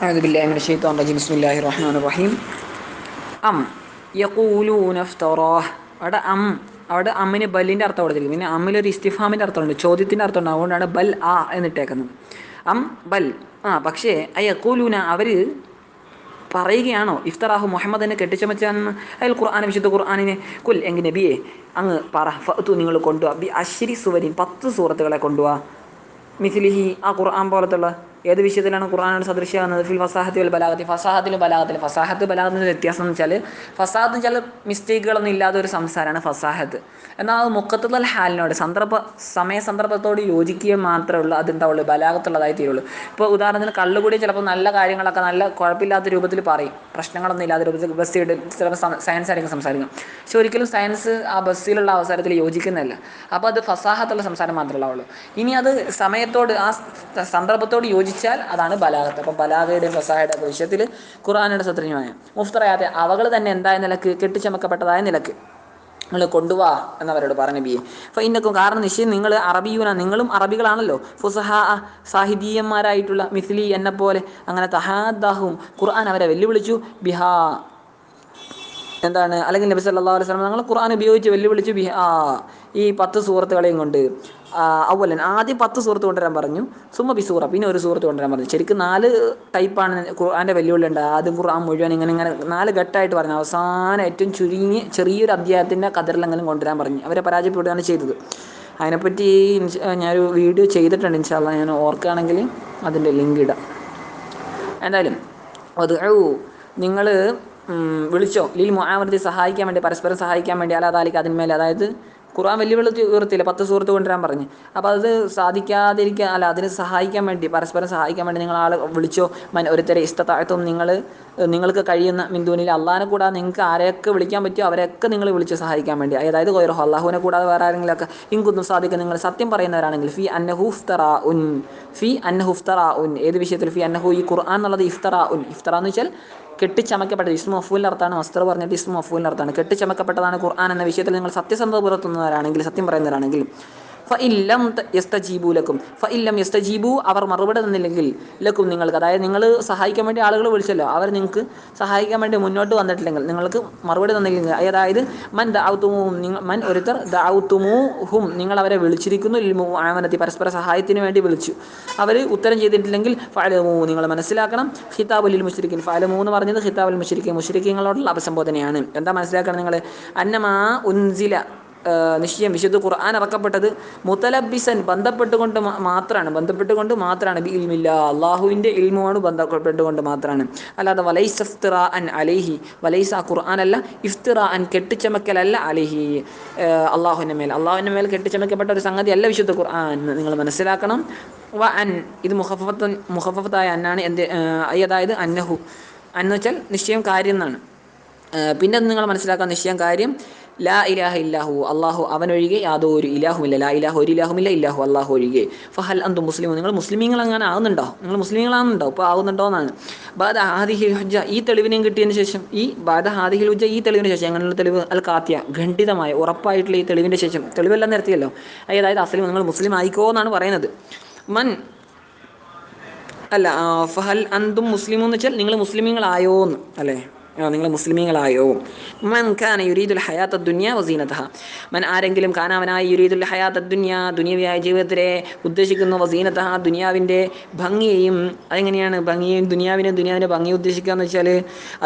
أعوذ بالله من الشيطان الرجيم بسم الله الرحمن الرحيم അം യഖൂലൂന ഇഫ്തറാഹ് അവിടെ അമ്മിന് ബല്ലിൻ്റെ അർത്ഥം കൊടുത്തിരിക്കും. പിന്നെ അമ്മിലൊരു ഇസ്തിഫാമിൻ്റെ അർത്ഥമുണ്ട്, ചോദ്യത്തിൻ്റെ അർത്ഥമുണ്ട്. അതുകൊണ്ടാണ് ബൽ ആ എന്നിട്ടേക്കുന്നത്. അം ബൽ പക്ഷേ യഖൂലൂന അവർ പറയുകയാണോ ഇഫ്തറാഹു മുഹമ്മദിനെ കെട്ടിച്ചമച്ചാന്ന് അയാൾ ഖുർആൻ വിശുദ്ധ ഖുർആനിനെ കുൽ എങ്കിൽ നബിയെ അങ്ങ് പറ ഫഅ്തു നിങ്ങൾ കൊണ്ടുപോവാ ബി അശ്രി സുവരിൻ 10 സൂറത്തുകളെ കൊണ്ടുപോവാ മിഥിലിഹി ആ ഖുർആൻ പോലത്തുള്ള ഏത് വിഷയത്തിലാണ് ഖുർആനാണ് സദൃശ്യമാകുന്നത് ഫിൽ ഫസാഹത്തി വൽ ബലാഗത്തി ഫസാഹത്തിലും ബലാഗത്തിലും ഫസാഹത്ത് ബലാഗത്തിൻ്റെ വ്യത്യാസം എന്ന് വെച്ചാൽ ഫസാഹത്ത് ചില മിസ്റ്റേക്കുകളൊന്നും ഇല്ലാത്ത ഒരു സംസാരമാണ് ഫസാഹത്ത്. എന്നാൽ അത് മുഖത്തുള്ള ഹാലിനോട് സമയസന്ദർഭത്തോട് യോജിക്കുക മാത്രമേ ഉള്ളൂ അതെന്താവുള്ളൂ ബലാഗത്തുള്ളതായി തീരുള്ളൂ. ഇപ്പോൾ ഉദാഹരണത്തിന് കള്ളുകൂടി ചിലപ്പോൾ നല്ല കാര്യങ്ങളൊക്കെ നല്ല കുഴപ്പമില്ലാത്ത രൂപത്തിൽ പറയും, പ്രശ്നങ്ങളൊന്നും ഇല്ലാത്ത രൂപത്തിൽ ബസ്സിൽ ചിലപ്പോൾ സയൻസ് ആയിരിക്കും സംസാരിക്കും. പക്ഷെ ഒരിക്കലും സയൻസ് ആ ബസ്സിലുള്ള അവസരത്തിൽ യോജിക്കുന്നില്ല. അപ്പോൾ അത് ഫസാഹത്തുള്ള സംസാരം മാത്രമേ ഉള്ളൂ. ഇനി അത് സമയത്തോട് ആ സന്ദർഭത്തോട് യോജിച്ചാൽ അതാണ് ബലാഗത്ത്. അപ്പോൾ ബലാഗയുടെയും ഫസാഹയുടെയും വിഷയത്തിൽ ഖുർആനാണ് സദൃശ്യമായ മുഫ്തറയാതെ അവകൾ തന്നെ എന്തായ നിലക്ക് കെട്ടിച്ചമക്കപ്പെട്ടതായ നിലക്ക് നിങ്ങൾ കൊണ്ടുപോവാ എന്നവരോട് പറഞ്ഞു നബിയെ. അപ്പോൾ ഇന്നക്കും കാരണം നിശ്ചയം നിങ്ങൾ അറബിയൂന നിങ്ങളും അറബികളാണല്ലോ, ഫുസഹ സാഹിതീയന്മാരായിട്ടുള്ള മിഥിലി എന്നെപ്പോലെ. അങ്ങനെ തഹാദാഹും ഖുർആൻ അവരെ വെല്ലുവിളിച്ചു ബിഹാ എന്താണ് അല്ലെങ്കിൽ നബി സല്ലല്ലാഹു അലൈഹി വസല്ലം ഞങ്ങൾ ഖുർആൻ ഉപയോഗിച്ച് വെല്ലുവിളിച്ചു ഈ 10 സൂറത്തുകളെയും കൊണ്ട്. അവലൻ ആദ്യം 10 സൂറത്ത് കൊണ്ടുവരാൻ പറഞ്ഞു, സുമ്മ ബിസൂറ പിന്നെ ഒരു സൂറത്ത് കൊണ്ടുവരാൻ പറഞ്ഞു. ശരിക്കും 4 ടൈപ്പാണ് ഖുർആൻ്റെ വെല്ലുവിളി ഉണ്ട്. ആദ്യം ഖുർആൻ മുഴുവൻ ഇങ്ങനെ 4 ഘട്ടമായിട്ട് പറഞ്ഞു. അവസാനം ഏറ്റവും ചുരുങ്ങി ചെറിയൊരു അധ്യായത്തിൻ്റെ കതിറിലെങ്കിലും കൊണ്ടുവരാൻ പറഞ്ഞു. അവരെ പരാജയപ്പെടുകയാണ് ചെയ്തത്. അതിനെപ്പറ്റി ഞാനൊരു വീഡിയോ ചെയ്തിട്ടുണ്ട്, ഇൻഷാ അല്ലാഹ് ഞാൻ ഓർക്കുകയാണെങ്കിൽ അതിൻ്റെ ലിങ്ക് ഇടാം. എന്തായാലും അത് നിങ്ങൾ വിളിച്ചോ ലിൽ മുആവനത്തി സഹായിക്കാൻ വേണ്ടി, പരസ്പരം സഹായിക്കാൻ വേണ്ടി, അലാദാലിക്ക് അതിന്മേൽ. അതായത് ഖുർആൻ വെല്ലുവിളി ഉയർത്തില്ല, 10 സൂറത്ത് കൊണ്ടുവരാൻ പറഞ്ഞ്. അപ്പോൾ അത് സാധിക്കാതിരിക്കുക അതിന് സഹായിക്കാൻ വേണ്ടി, പരസ്പരം സഹായിക്കാൻ വേണ്ടി നിങ്ങൾ ആളെ വിളിച്ചോ. ഒരുത്തരെ ഇസ്തതാഅത്തും നിങ്ങൾക്ക് കഴിയുന്ന മിന്ദൂനിൽ അള്ളാഹിനെ കൂടാതെ നിങ്ങൾക്ക് ആരെയൊക്കെ വിളിക്കാൻ പറ്റുമോ അവരെയൊക്കെ നിങ്ങൾ വിളിച്ച് സഹായിക്കാൻ വേണ്ടി. അതായത് ഗൈറഹു അള്ളാഹുവിനെ കൂടാതെ വേറെ ആരെങ്കിലുമൊക്കെ ഇൻകുന്തും സാദിഖീൻ നിങ്ങൾ സത്യം പറയുന്നവരാണെങ്കിൽ ഫി അന്നഹു ഇഫ്തറാഉൻ ഏത് വിഷയത്തിൽ ഫി അന്നഹു ഈ ഖുർആൻ എന്നുള്ളത് ഇഫ്തറാഉൻ എന്ന് വെച്ചാൽ കെട്ടിച്ചമക്കപ്പെട്ടത്. ഇസ്മു മഫ്ഊലിൻ്റെ അർത്ഥമാണ്, മസ്ദർ പറഞ്ഞിട്ട് ഇസ്മു മഫ്ഊലിൻ്റെ അർത്ഥമാണ്. കെട്ടിച്ചമക്കപ്പെട്ടതാണ് ഖുർആൻ എന്ന വിഷയത്തിൽ നിങ്ങൾ സത്യസന്ധത പുലർത്തുന്നവരാണെങ്കിൽ, സത്യം പറയുന്നവരാണെങ്കിൽ ഫഇല്ലം യസ്തജീബു ലക്കും ഫഇല്ലം യസ്തജീബു അവർ മറുപടി തന്നില്ലെങ്കിൽ ലക്കും നിങ്ങൾക്ക്, അതായത് നിങ്ങൾ സഹായിക്കാൻ വേണ്ടി ആളുകൾ വിളിച്ചല്ലോ, അവർ നിങ്ങൾക്ക് സഹായിക്കാൻ വേണ്ടി മുന്നോട്ട് വന്നിട്ടില്ലെങ്കിൽ, നിങ്ങൾക്ക് മറുപടി തന്നില്ലെങ്കിൽ, അതായത് മൻ ഒരുത്തർ ദഅൗതുമൂഹും നിങ്ങൾ അവരെ വിളിച്ചിരിക്കുന്നു ലിൽ മുആവനത്തി പരസ്പര സഹായത്തിന് വേണ്ടി വിളിച്ചു, അവർ ഉത്തരം ചെയ്തിട്ടില്ലെങ്കിൽ ഫഅലമൂ നിങ്ങൾ മനസ്സിലാക്കണം ഖിതാബുൽ മുശ്രിക്കീൻ. ഫഅലമൂ എന്ന് പറഞ്ഞത് ഖിതാബുൽ മുശ്രിക്കീൻ മുശ്രിക്കീങ്ങളോടുള്ള അഭിസംബോധനയാണ്. എന്താ മനസ്സിലാക്കണം നിങ്ങൾ? അന്നമാ ഉൻസില നിശ്ചയം വിശുദ്ധ ഖുർആൻ ഇറക്കപ്പെട്ടത് മുതലബിസൻ ബന്ധപ്പെട്ടുകൊണ്ട് മാത്രമാണ് ബി ഇൽമില്ല അള്ളാഹുവിൻ്റെ ഇൽമുമാണ് ബന്ധപ്പെട്ടുകൊണ്ട് മാത്രമാണ്. അല്ലാതെ വലൈസ ഇഫ്തിറാഅൻ അലൈഹി വലൈസ ഖുർആൻ അല്ല ഇഫ്തിറാഅൻ കെട്ടിച്ചമക്കലല്ല അലൈഹി അള്ളാഹുവിൻ്റെ മേൽ കെട്ടിച്ചമക്കപ്പെട്ട ഒരു സംഗതി അല്ല വിശുദ്ധ ഖുർആൻ നിങ്ങൾ മനസ്സിലാക്കണം. അൻ ഇത് മുഖഫത്തായ അന്നാണ് അതായത് അന്നഹു എന്ന് വെച്ചാൽ നിശ്ചയം കാര്യം എന്നാണ്. പിന്നെ നിങ്ങൾ മനസ്സിലാക്കാൻ നിശ്ചയം കാര്യം ലാ ഇലാഹ ഇല്ലാഹു അള്ളാഹു അവനൊഴികെ യാതൊരു ഇലാഹുമില്ല. ലാ ഇലാഹ ഒരു ഇലാഹുമില്ല ഇല്ലാഹു അള്ളാഹു ഒഴികെ. ഫഹൽ അന്തും മുസ്ലിമോ നിങ്ങൾ മുസ്ലിമീങ്ങൾ അങ്ങനെ ആകുന്നുണ്ടോ? നിങ്ങൾ മുസ്ലിമീങ്ങളാകുന്നുണ്ടോ? ഇപ്പോൾ ആകുന്നുണ്ടോ എന്നാണ്. ബാദ ഹാദിഹിൽ ഹുജ്ജ ഈ തെളിവിനെയും കിട്ടിയതിന് ശേഷം ബാദ ഹാദിഹിൽ ഹുജ്ജ ഈ തെളിവിന് ശേഷം എങ്ങനെയുള്ള തെളിവ് അൽ കാത്തിയ ഖണ്ഡിതമായ ഉറപ്പായിട്ടുള്ള ഈ തെളിവിൻ്റെ ശേഷം തെളിവെല്ലാം നിർത്തിയല്ലോ. അതായത് അസ്ലിം നിങ്ങൾ മുസ്ലിം ആയിക്കോ എന്നാണ് പറയുന്നത്. ഫഹൽ അന്തും മുസ്ലിമോ എന്ന് വെച്ചാൽ നിങ്ങൾ മുസ്ലിമീങ്ങളായോ എന്ന് അല്ലേ? നിങ്ങൾ മുസ്ലിമീങ്ങളായോ? മൻ കാന യുരീദുൽ ഹയാത്ത ദുനിയ വസീനതഹ മൻ ആരെങ്കിലും കാനാവനായി യുരീദുൽ ഹയാത്ത ദുനിയ ദുനിയവിയായ ജീവിതത്തിലെ ഉദ്ദേശിക്കുന്ന വസീനതഹ ദുനിയാവിൻ്റെ ഭംഗിയെയും. അതെങ്ങനെയാണ് ഭംഗിയെയും ദുനിയാവിൻ്റെ ഭംഗി ഉദ്ദേശിക്കുക എന്ന് വെച്ചാൽ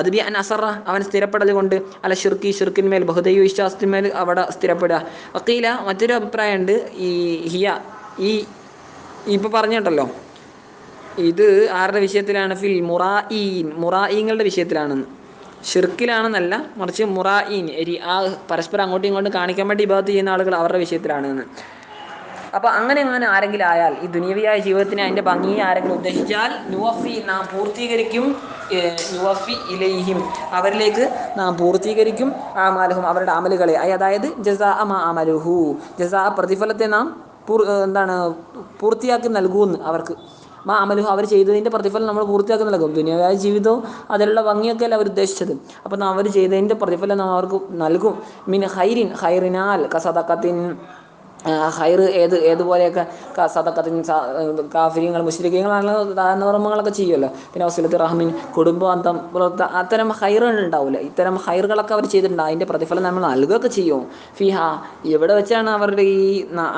അത് ബി അൻ അസറ അവൻ സ്ഥിരപ്പെടൽ കൊണ്ട് അല്ല ഷിർക്കിന്മേൽ ബഹുദൈവ വിശ്വാസത്തിന്മേൽ അവിടെ സ്ഥിരപ്പെടുക. വക്കീല മറ്റൊരു അഭിപ്രായമുണ്ട് ഈ ഇപ്പോൾ പറഞ്ഞിട്ടല്ലോ ഇത് ആരുടെ വിഷയത്തിലാണ്? ഫിൽ മുറായിങ്ങളുടെ വിഷയത്തിലാണെന്ന്. ഷിർക്കിലാണെന്നല്ല, മറിച്ച് മുറായിൻ പരസ്പരം അങ്ങോട്ടും ഇങ്ങോട്ടും കാണിക്കാൻ വേണ്ടി ഇബാദത്ത് ചെയ്യുന്ന ആളുകൾ അവരുടെ വിഷയത്തിലാണെന്ന്. അപ്പോൾ അങ്ങനെ ആരെങ്കിലും ആയാൽ ഈ ദുനിയവിയായ ജീവിതത്തിന് അതിൻ്റെ ഭംഗിയെ ആരെങ്കിലും ഉദ്ദേശിച്ചാൽ നാം പൂർത്തീകരിക്കും ഇലൈഹിം അവരിലേക്ക് നാം പൂർത്തീകരിക്കും ആമാലുഹും അവരുടെ അമലുകളെ. അതായത് ജസാ അമലുഹു പ്രതിഫലത്തെ നാം പൂർത്തിയാക്കി നൽകുമെന്ന് അവർക്ക്. അമലുഹു അവർ ചെയ്തതിൻ്റെ പ്രതിഫലം നമ്മൾ പൂർത്തിയാക്കി നൽകും. ദുനിയാവായ ജീവിതവും അതിലുള്ള ഭംഗിയൊക്കെ അല്ല അവർ ഉദ്ദേശിച്ചത്. അപ്പോൾ അവർ ചെയ്തതിൻ്റെ പ്രതിഫലം നാം അവർക്ക് നൽകും. മിൻ ഹൈറിനാൽ കസദഖത്തിൻ ഹൈർ ഏതുപോലെയൊക്കെ സദക്കത്തിൻ കാഫര്യങ്ങൾ മുശ്രിക്കീങ്ങളാണല്ലോ ദാനധർമ്മങ്ങളൊക്കെ ചെയ്യുമല്ലോ. പിന്നെ വസിലത്ത് റഹ്മിൻ കുടുംബബന്ധം അത്തരം ഹൈറുകൾ ഉണ്ടാവില്ല. ഇത്തരം ഹൈറുകളൊക്കെ അവർ ചെയ്തിട്ടുണ്ട്. അതിൻ്റെ പ്രതിഫലം നമ്മൾ നൽകുകയൊക്കെ ചെയ്യും. ഫിഹ എവിടെ വെച്ചാണ് അവരുടെ ഈ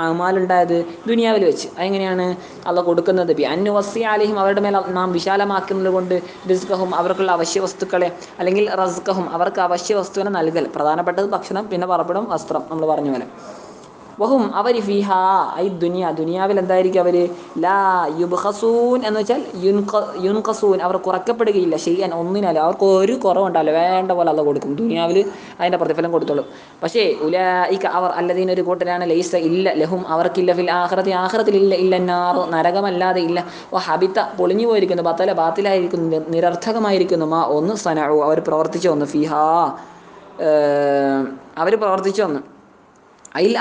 അമാലുണ്ടായത്? ദുനിയാവിൽ വെച്ച്. അതെങ്ങനെയാണ് അള്ളാഹ് കൊടുക്കുന്നത്? അന്നു വസി അലിഹിം അവരുടെ മേൽ നാം വിശാലമാക്കുന്നത് കൊണ്ട് റിസ്കഹും അവർക്കുള്ള അവശ്യ വസ്തുക്കളെ, അല്ലെങ്കിൽ റസ്കഹും അവർക്ക് അവശ്യ വസ്തുവിനെ നൽകൽ. പ്രധാനപ്പെട്ടത് ഭക്ഷണം, പിന്നെ പറപ്പിടം, വസ്ത്രം. നമ്മൾ പറഞ്ഞ പോലെ വഹും അവർ ഫിഹാ ഐ ദുനിയാവിൽ എന്തായിരിക്കും അവർ? ലാ യുബ്ഖസൂൻ എന്ന് വെച്ചാൽ യുൻഖസൂൻ അവർ കുറക്കപ്പെടുകയില്ല. ചെയ്യാൻ ഒന്നിനാലും അവർക്ക് ഒരു കുറവുണ്ടല്ലോ, വേണ്ട പോലെ അള്ള കൊടുക്കും. ദുനിയാവിൽ അതിൻ്റെ പ്രതിഫലം കൊടുത്തോളും. പക്ഷേ ഉലൈക അവർ അല്ലദീന ഒരു കൂട്ടരാണ് ലൈസ ഇല്ല ലഹും അവർക്കില്ല ഫിൽ ആഖിറത്തിൽ ഇല്ല നാർ നരകമല്ലാതെ ഇല്ല. ഹബിത്ത പൊളിഞ്ഞു പോയിരിക്കുന്നു, ബാത്തിലായിരിക്കുന്നു, നിരർത്ഥകമായിരിക്കുന്നു മാ ഒന്ന് സനഉ അവർ പ്രവർത്തിച്ചു വന്നു, ഫിഹാ അവർ പ്രവർത്തിച്ചു വന്നു. അതിൽ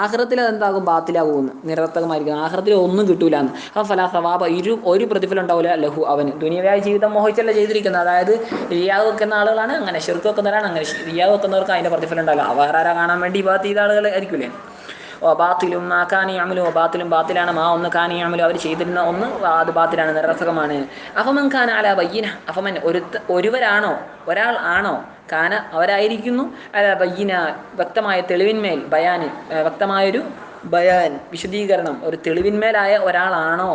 ആഖിറത്തിൽ അതെന്താകും? ബാത്തിലാകുമെന്ന്, നിരർത്ഥകമായിരിക്കും. ആഖിറത്തിൽ ഒന്നും കിട്ടൂല എന്ന്. അപ്പം ഫലാ സവാബ ഒരു പ്രതിഫലം ഉണ്ടാവില്ല ലഹു അവന്. ദുനിയാവായ ജീവിതം മോഹിച്ചല്ല ചെയ്തിരിക്കുന്നത്. അതായത് റിയാദ് വെക്കുന്ന ആളുകളാണ് അങ്ങനെ, ഷിർക്ക് വെക്കുന്നവരാണ് അങ്ങനെ. റിയാദ് വെക്കുന്നവർക്ക് അതിൻ്റെ പ്രതിഫലം ഉണ്ടാവില്ല. വേറെ ആരാ കാണാൻ വേണ്ടി ബാത്ത് ചെയ്ത ആളുകൾ ആയിരിക്കില്ലേ. ബാത്തിലും കാനിയാമലും ബാത്തിലും ബാത്തിലാണ് ഒന്ന് കാനിയാമലും അവർ ചെയ്തിരുന്ന ഒന്ന് അത് ബാത്തിലാണ്, നിരർത്ഥകമാണ്. അഫമൻ ഖാന അല ബയ്യന അഫമൻ ഒരുവരാണോ, ഒരാൾ ആണോ, കാന അവരായിരിക്കുന്നു അല ബയ്യന വ്യക്തമായ തെളിവിന്മേൽ, ബയാന് വ്യക്തമായൊരു ബയാൻ വിശദീകരണം, ഒരു തെളിവിന്മേലായ ഒരാളാണോ.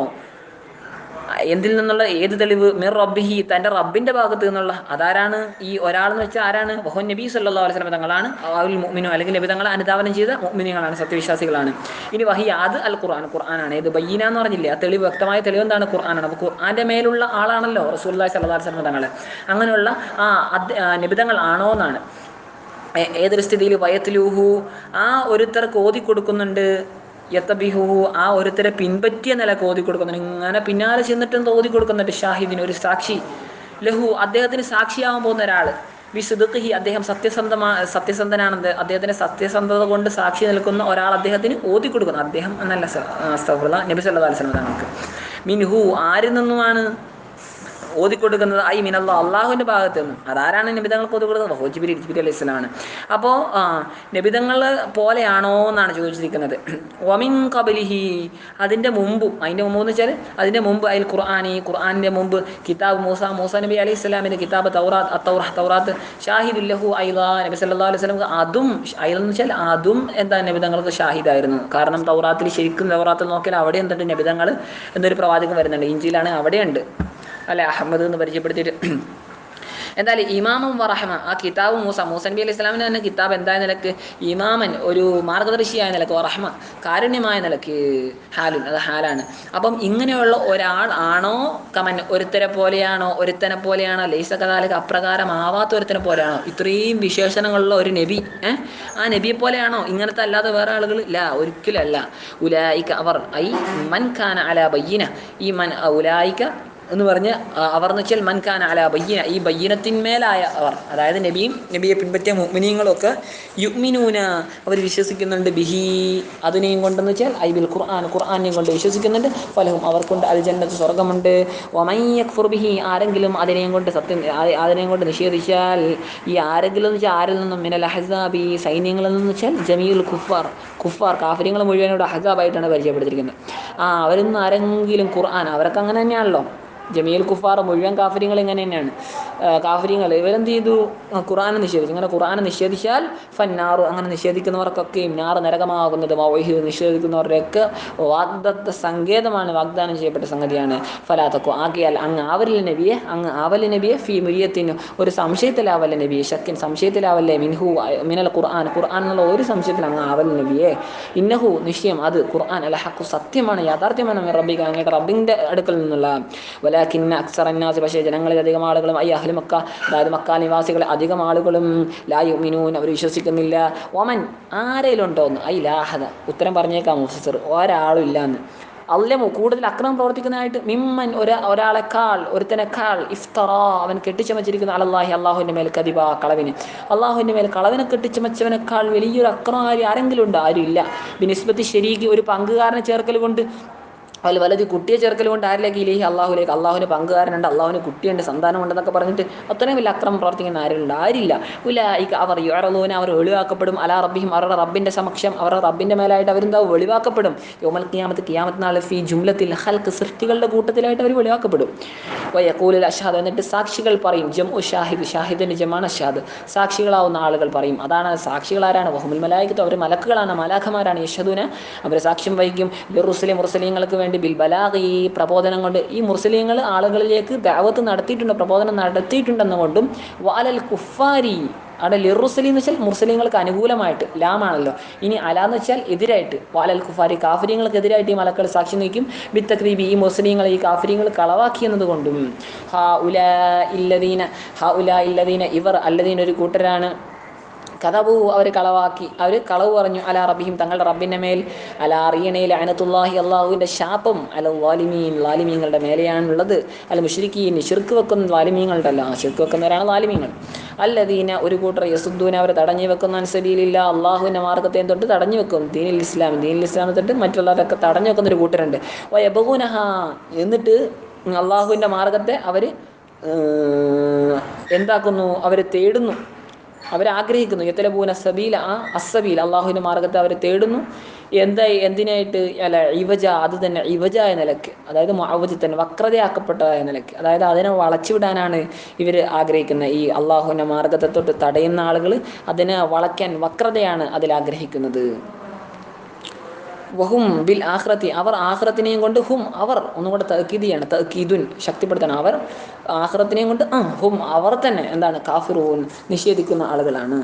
എന്തിൽ നിന്നുള്ള? ഏത് തെളിവ്? മിർ റബ്ബിഹി തൻ്റെ റബ്ബിൻ്റെ ഭാഗത്ത് നിന്നുള്ള. അതാരാണ് ഈ ഒരാളെന്ന് വെച്ചാൽ ആരാണ്? വഹു നബി സല്ലല്ലാഹു അലൈഹി വസല്ലം തങ്ങളാണ്. അവൽ മുഅ്മിനു അല്ലെങ്കിൽ നബി തങ്ങളെ അനുധാവനം ചെയ്ത മുഅ്മിനീങ്ങളാണ്, സത്യവിശ്വാസികളാണ്. ഇനി വഹി അത് അൽ ഖുർആനാണ്. ഇത് ബയ്യന എന്ന് പറഞ്ഞില്ലേ, ആ തെളിവ്, വ്യക്തമായ തെളിവ് എന്താണ്? ഖുർആനാണ്. അപ്പോൾ ഖുർആൻ്റെ മേലുള്ള ആളാണല്ലോ റസൂലുള്ളാഹി സ്വല്ലല്ലാഹു അലൈഹി വസല്ലം തങ്ങൾ. അങ്ങനെയുള്ള നബി തങ്ങൾ ആണോ എന്നാണ്. ഏതൊരു സ്ഥിതിയിൽ? വയത്തിലൂഹു ആ ഒരുത്തർക്ക് ഓതി കൊടുക്കുന്നുണ്ട്, യത്തബിഹു ആ ഒരുത്തരെ പിൻപറ്റിയ നിലക്ക് ഓതി കൊടുക്കുന്നുണ്ട്. ഇങ്ങനെ പിന്നാലെ ചെന്നിട്ട് ഓതി കൊടുക്കുന്നുണ്ട്. ഷാഹിദിന് ഒരു സാക്ഷി, ലഹു അദ്ദേഹത്തിന് സാക്ഷിയാവാൻ പോകുന്ന ഒരാൾ, ബിസുദ്ഖിഹി അദ്ദേഹം സത്യസന്ധനാണെന്ന്, അദ്ദേഹത്തിന് സത്യസന്ധത കൊണ്ട് സാക്ഷി നിൽക്കുന്ന ഒരാൾ അദ്ദേഹത്തിന് ഓതി കൊടുക്കുന്നു. അദ്ദേഹം എന്നല്ല, നബി സല്ലല്ലാഹു അലൈഹി വസല്ലം തങ്ങൾക്ക്. മിൻഹു ആരിൽ നിന്നുമാണ് ഓതിക്കൊടുക്കുന്നത്? ഐ മിനല്ലാ അള്ളാഹുവിൻ്റെ ഭാഗത്ത് നിന്ന്. അതാരാണ് നബിതങ്ങൾക്ക് ഓതി കൊടുക്കുന്നത്? ജിബ്രീൽ അലൈഹി സ്വലാമാണ്. അപ്പോൾ നബിതങ്ങൾ പോലെയാണോ എന്നാണ് ചോദിച്ചിരിക്കുന്നത്. വമിൻ ഖബലിഹി അതിൻ്റെ മുമ്പും, അതിൻ്റെ മുമ്പ് എന്ന് വെച്ചാൽ അതിൻ്റെ മുമ്പ് അതിൽ ഖുർആനിൻ്റെ മുമ്പ് കിതാബ് മൂസ നബി അലൈഹി സ്വലാമിൻ്റെ കിതാബ് തൗറാത്ത് ഷാഹിദുല്ലഹു ഐദാ നബി സല്ലല്ലാഹു അലൈഹി വസല്ലം അതും എന്ന് വെച്ചാൽ അതും എന്താ നബിതങ്ങൾക്ക് ഷാഹിദായിരുന്നു. കാരണം തൗറാത്തിൽ ശരിക്കും തൗറാത്തിൽ നോക്കിയാൽ അവിടെ എന്തുണ്ട്? നബിതങ്ങൾ എന്നൊരു പ്രവാചകൻ വരുന്നുണ്ട്. ഇഞ്ചിയിലാണ് അവിടെയുണ്ട് അല്ലെ, അഹമ്മദ് എന്ന് പരിചയപ്പെടുത്തിയിട്ട്. എന്തായാലും ഇമാമും വറഹമ ആ കിതാബ് മൂസ നബി അലൈഹി സ്വലാമിൻ്റെ തന്നെ കിതാബ് എന്തായ നിലക്ക്? ഇമാമൻ ഒരു മാർഗദർശിയായ നിലക്ക്, വറഹമ കാരുണ്യമായ നിലക്ക്, ഹാലുൻ അത് ഹാലാണ്. അപ്പം ഇങ്ങനെയുള്ള ഒരാൾ ആണോ? കമൻ ഒരുത്തനെ പോലെയാണോ? ലൈസ കദാലിക അപ്രകാരമാവാത്ത ഒരുത്തനെ പോലെയാണോ? ഇത്രയും വിശേഷണങ്ങളുള്ള ഒരു നബി, ആ നബിയെ പോലെയാണോ? ഇങ്ങനത്തെ അല്ലാതെ വേറെ ആളുകൾ ഇല്ല, ഒരിക്കലല്ല. ഉലായിക അവർ ഐ മൻ ഖാന അല ബയ്യന ഈ മൻ ഉലായിക എന്ന് പറഞ്ഞ് അവർ എന്ന് വെച്ചാൽ മൻഖാന അല ബയ്യന ഈ ബയ്യനത്തിന്മേലായ അവർ, അതായത് നബിയെ പിൻപറ്റിയ മുഅ്മിനീങ്ങളൊക്കെ യുഅ്മിനൂന അവർ വിശ്വസിക്കുന്നുണ്ട്, ബിഹി അതിനെയും കൊണ്ടെന്ന് വെച്ചാൽ ഐ ബിൽ ഖുർആനെയും കൊണ്ട് വിശ്വസിക്കുന്നുണ്ട്. ഫലഹും അവർക്കുണ്ട് അൽ ജന്നത്ത് സ്വർഗ്ഗമുണ്ട്. വമൻ യക്ഫുർ ബിഹി ആരെങ്കിലും അതിനെയും കൊണ്ട് നിഷേധിച്ചാൽ, ഈ ആരെങ്കിലും എന്ന് വെച്ചാൽ ആരിൽ നിന്നും? മിനൽ അഹ്സാബി സൈന്യങ്ങളിൽ നിന്ന് വെച്ചാൽ ജമീഉൽ കുഫാർ കാഫിര്യങ്ങൾ മുഴുവനോട് അഹ്സാബായിട്ടാണ് പരിചയപ്പെടുത്തിയിരിക്കുന്നത്. അവരിൽ നിന്ന് ആരെങ്കിലും ഖുർആൻ, അവരൊക്കെ അങ്ങനെ തന്നെയാണല്ലോ, ജമീൽ കുഫാർ മുഴുവൻ കാഫര്യങ്ങൾ ഇങ്ങനെ തന്നെയാണ്. കാഫര്യങ്ങൾ ഇവരെന്ത് ചെയ്തു? ഖുർആനെ നിഷേധിച്ചു. അങ്ങനെ ഖുർആനെ നിഷേധിച്ചാൽ ഫന്നാറു അങ്ങനെ നിഷേധിക്കുന്നവർക്കൊക്കെയും നാറ് നരകമാകുന്നത്, മൗഹി നിഷേധിക്കുന്നവരുടെയൊക്കെ വാഗ്ദത്ത സങ്കേതമാണ്, വാഗ്ദാനം ചെയ്യപ്പെട്ട സംഗതിയാണ്. ഫലാത്തക്കോ ആകിയാൽ അങ്ങ് ആവല്ല നബിയെ ഫി മുരിയത്തിന് ഒരു സംശയത്തിലാവല്ല നബിയെ, ഷക്കിൻ സംശയത്തിലാവല്ലേ, മിനൽ ഖുർആൻ എന്നുള്ള ഒരു സംശയത്തിൽ അങ്ങ് ആവല്ല നബിയെ. ഇന്നഹു നിശ്ചയം അത് ഖുർആൻ അൽ ഹഖു സത്യമാണ്, യാഥാർത്ഥ്യമാണ്, റബ്ബിക അങ്ങയുടെ റബ്ബിൻ്റെ അടുക്കൽ നിന്നുള്ള. വലാകിന്ന അക്സറന്നാസ് പക്ഷേ ജനങ്ങളിൽ അധികം ആളുകളും അഹ്ലി മക്ക അതായത് മക്ക നിവാസികളെ അധികം ആളുകളും ലാ യുമിനൂൻ അവർ വിശ്വസിക്കുന്നില്ല. ഒമൻ ആരേലുണ്ടോന്ന് ലാഹദ ഉത്തരം പറഞ്ഞേക്കാം മുഫസ്സിർ, ഒരാളും ഇല്ലാന്ന്. അല്ലമു കൂടുതൽ അക്രമം പ്രവർത്തിക്കുന്നതായിട്ട് മിമ്മൻ ഒരുത്തനേക്കാൾ ഇഫ്തറ അവൻ കെട്ടിച്ചമച്ചിരിക്കുന്ന അലല്ലാഹി അള്ളാഹുവിൻ്റെ മേൽ കദിബ കളവിന്, അള്ളാഹുവിൻ്റെ മേൽ കളവിനെ കെട്ടിച്ചമച്ചവനേക്കാൾ വലിയൊരു അക്രമകാരി ആരെങ്കിലും ഉണ്ട്? ആരും ഇല്ല. ബിനിസ്ബത്തി ശരീക്ക് ഒരു പങ്കുകാരനെ ചേർക്കൽ കൊണ്ട് അതിൽ വലത് കുട്ടിയെ ചേർക്കൽ കൊണ്ട് ആരിലേക്ക് ഇലേഹി അള്ളാഹുലേക്ക്, അള്ളാഹുവിന് പങ്കുകാരനുണ്ട്, അള്ളാഹുവിന് കുട്ടിയുണ്ട്, സന്താനമുണ്ടെന്നൊക്കെ പറഞ്ഞിട്ട് അത്രയും വലിയ അക്രമം പ്രവർത്തിക്കുന്ന ആരുണ്ട്? ആരില്ല. ഉലായിക അവർ യുഅറളൂന അവർ ഒഴിവാക്കപ്പെടും, അലാ റബ്ബിഹിം അവരുടെ റബ്ബിൻ്റെ സമക്ഷം, അവരുടെ റബ്ബിൻ്റെ മേലായിട്ട് അവരെന്താ ഒഴിവാക്കപ്പെടും. യൗമൽ ഖിയാമത്ത് ഖിയാമത്ത് നാളിൽ ഫീ ജുംലത്തിൽ ഖൽഖ് സൃഷ്ടികളുടെ കൂട്ടത്തിലായിട്ട് അവർ ഒഴിവാക്കപ്പെടും. വയഖൂലുൽ അഷ്ഹാദ് എന്നിട്ട് സാക്ഷികൾ പറയും, ജംഉ ഷാഹിദ് ഷാഹിദിൻ്റെ ജമാണ് അഷ്ഹാദ് സാക്ഷികളാവുന്ന ആളുകൾ പറയും. അതാണ് സാക്ഷികളാരാണ്? വഹുമുൽ മലായികത്തു അവർ മലക്കുകളാണ്, മലാഖമാരാണ്. യഷ്ഹദൂന അവർ സാക്ഷ്യം വഹിക്കും ലിറുസുലി മുർസലീങ്ങൾക്ക് വേണ്ടി ബിൽ ബലാഗ് ഈ പ്രബോധനം കൊണ്ട്. ഈ മുർസലീങ്ങൾ ആളുകളിലേക്ക് ദഅവത്ത് നടത്തിയിട്ടുണ്ട്, പ്രബോധനം നടത്തിയിട്ടുണ്ടെന്നുകൊണ്ടും വാലൽ കുഫാരി അവിടെ ലിറുസലി എന്ന് വെച്ചാൽ മുർസലീങ്ങൾക്ക് അനുകൂലമായിട്ട് ലാമാണല്ലോ. ഇനി അലാന്ന് വെച്ചാൽ എതിരായിട്ട്, വാലൽ കുഫാരി കാഫര്യങ്ങൾക്ക് എതിരായിട്ട് ഈ മലക്കൾ സാക്ഷി നിൽക്കും. ബിത്തക്രീബി ഈ മുസ്ലിങ്ങൾ ഈ കാഫര്യങ്ങൾ കളവാക്കി എന്നതുകൊണ്ടും. ഹാ ഉലാ ഇല്ലദീന ഇവർ അല്ലദീന ഒരു കൂട്ടരാണ് കഥബു അവർ കളവാക്കി, അവർ കളവ് പറഞ്ഞു അലാ റബ്ബിഹിം തങ്ങളുടെ റബ്ബിൻ്റെ മേൽ, അലാ അറിയണയിൽ അനത്തുല്ലാഹി അള്ളാഹുവിൻ്റെ ശാപം അല വാലിമീൻ ലാലിമീങ്ങളുടെ മേലെയാണുള്ളത്. അല്ല മുശ്രിക്കീൻ ശിർക്ക് വെക്കുന്ന ലാലിമീങ്ങളുടെ അല്ല, ശിർക്ക് വെക്കുന്നവരാണ് ലാലിമീങ്ങൾ. അല്ലദീന ഒരു കൂട്ടർ യസുദ്ദൂന അവർ തടഞ്ഞു വെക്കുന്ന സബീലില്ല അള്ളാഹുവിൻ്റെ മാർഗ്ഗത്തെ തൊട്ട് തടഞ്ഞു വെക്കും. ദീനിൽ ഇസ്ലാം തൊട്ട് മറ്റുള്ളവരൊക്കെ തടഞ്ഞു വെക്കുന്നൊരു കൂട്ടരുണ്ട്. വയബഗൂനഹ എന്നിട്ട് അള്ളാഹുവിൻ്റെ മാർഗ്ഗത്തെ അവർ എന്താക്കുന്നു? അവർ തേടുന്നു, അവരാഗ്രഹിക്കുന്നു. യത്തലബൂന സബീല അസബീൽ അള്ളാഹുവിൻ്റെ മാർഗ്ഗത്തെ അവർ തേടുന്നു. എന്തിനായിട്ട്? അല്ല ഇവജ അത് തന്നെ ഇവജ എന്ന നിലയ്ക്ക്, അതായത് മുഅവ്വജത്തൻ വക്രതയാക്കപ്പെട്ടതായ നിലയ്ക്ക്, അതായത് അതിനെ വളച്ചുവിടാനാണ് ഇവർ ആഗ്രഹിക്കുന്നത്. ഈ അള്ളാഹുവിൻ്റെ മാർഗ്ഗത്തെ തൊട്ട് തടയുന്ന ആളുകൾ അതിനെ വളയ്ക്കാൻ വക്രതയാണ് അതിലാഗ്രഹിക്കുന്നത്. വഹും ബിൽ ആഖിറത്തി അവർ ആഖിറത്തിനെയും കൊണ്ട് ഹും അവർ ഒന്നുകൂടെ തഅക്കീദിയാണ്, തഅക്കീദുൻ ശക്തിപ്പെടുത്തണം. അവർ ആഖിറത്തിനെയും കൊണ്ട് ഹും അവർ തന്നെ എന്താണ് കാഫിറൂൻ നിഷേധിക്കുന്ന ആളുകളാണ്.